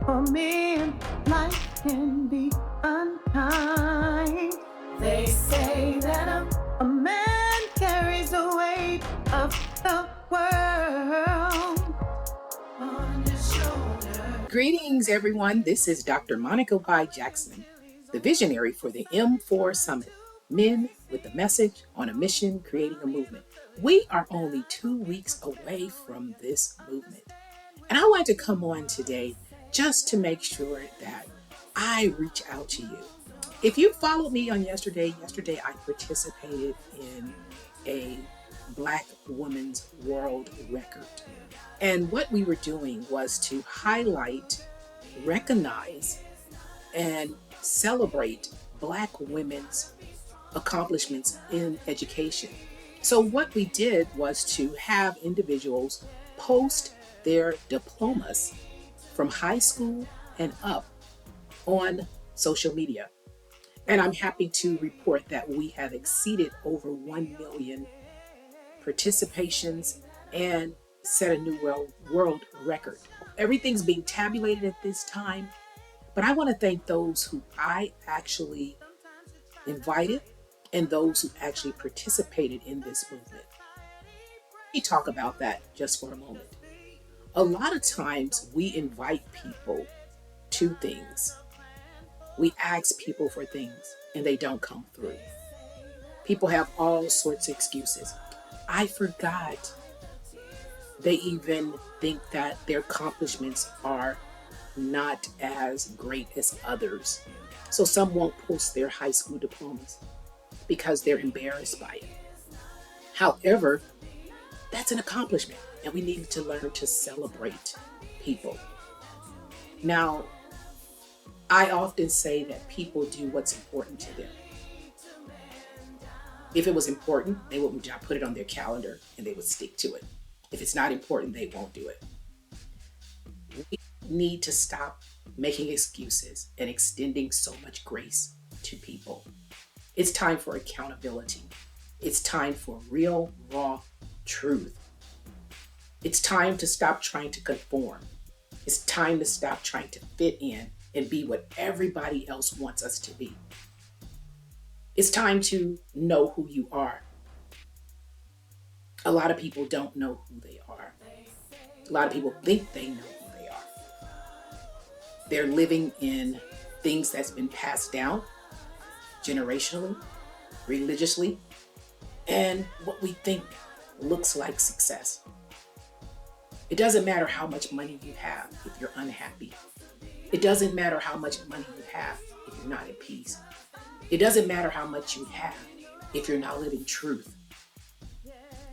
For men, life can be unkind. They say that a man carries the weight of the world on his shoulder. Greetings, everyone. This is Dr. Monica Y. Jackson, the visionary for the M4 Summit, Men with a Message on a Mission Creating a Movement. We are only 2 weeks away from this movement. And I wanted to come on today just to make sure that I reach out to you. If you followed me on yesterday I participated in a Black Women's World Record. And what we were doing was to highlight, recognize, and celebrate Black women's accomplishments in education. So what we did was to have individuals post their diplomas from high school and up on social media. And I'm happy to report that we have exceeded over 1 million participations and set a new world record. Everything's being tabulated at this time, but I want to thank those who I actually invited and those who actually participated in this movement. Let me talk about that just for a moment. A lot of times we invite people to things. We ask people for things and they don't come through. People have all sorts of excuses. I forgot. They even think that their accomplishments are not as great as others. So some won't post their high school diplomas because they're embarrassed by it. However, that's an accomplishment, and we need to learn to celebrate people. Now, I often say that people do what's important to them. If it was important, they would put it on their calendar and they would stick to it. If it's not important, they won't do it. We need to stop making excuses and extending so much grace to people. It's time for accountability. It's time for real, raw truth. It's time to stop trying to conform. It's time to stop trying to fit in and be what everybody else wants us to be. It's time to know who you are. A lot of people don't know who they are. A lot of people think they know who they are. They're living in things that's been passed down generationally, religiously, and what we think looks like success. It doesn't matter how much money you have if you're unhappy. It doesn't matter how much money you have if you're not at peace. It doesn't matter how much you have if you're not living truth.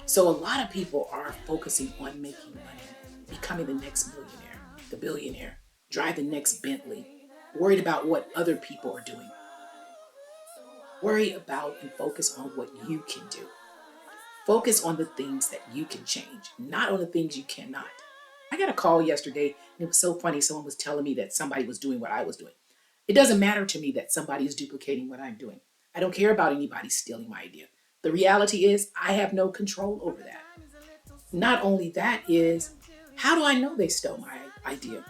So a lot of people are focusing on making money, becoming the next millionaire, the billionaire, drive the next Bentley, worried about what other people are doing. Worry about and focus on what you can do. Focus on the things that you can change, not on the things you cannot. I got a call yesterday, and it was so funny. Someone was telling me that somebody was doing what I was doing. It doesn't matter to me that somebody is duplicating what I'm doing. I don't care about anybody stealing my idea. The reality is I have no control over that. Not only that is, how do I know they stole my idea?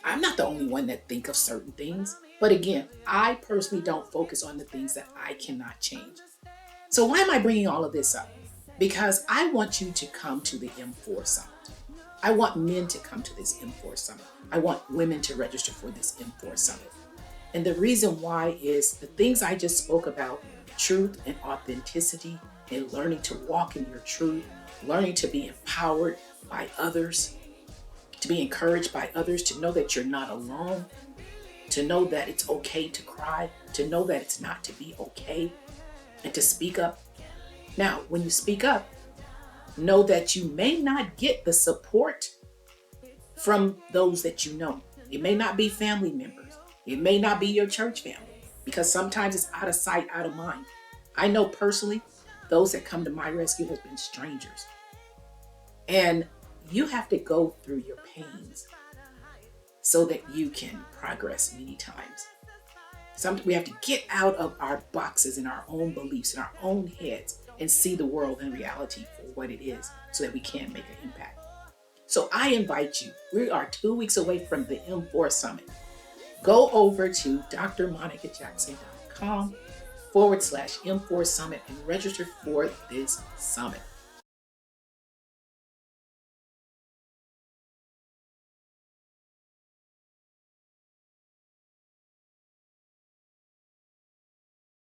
I'm not the only one that think of certain things. But again, I personally don't focus on the things that I cannot change. So why am I bringing all of this up? Because I want you to come to the M4 Summit. I want men to come to this M4 Summit. I want women to register for this M4 Summit. And the reason why is the things I just spoke about, truth and authenticity, and learning to walk in your truth, learning to be empowered by others, to be encouraged by others, to know that you're not alone, to know that it's okay to cry, to know that it's not to be okay, and to speak up. Now, when you speak up, know that you may not get the support from those that you know. It may not be family members. It may not be your church family, because sometimes it's out of sight, out of mind. I know personally, those that come to my rescue have been strangers. And you have to go through your pains so that you can progress many times. We have to get out of our boxes and our own beliefs and our own heads and see the world in reality for what it is so that we can make an impact. So I invite you, we are 2 weeks away from the M4 Summit. Go over to drmonicajackson.com /M4 Summit and register for this summit.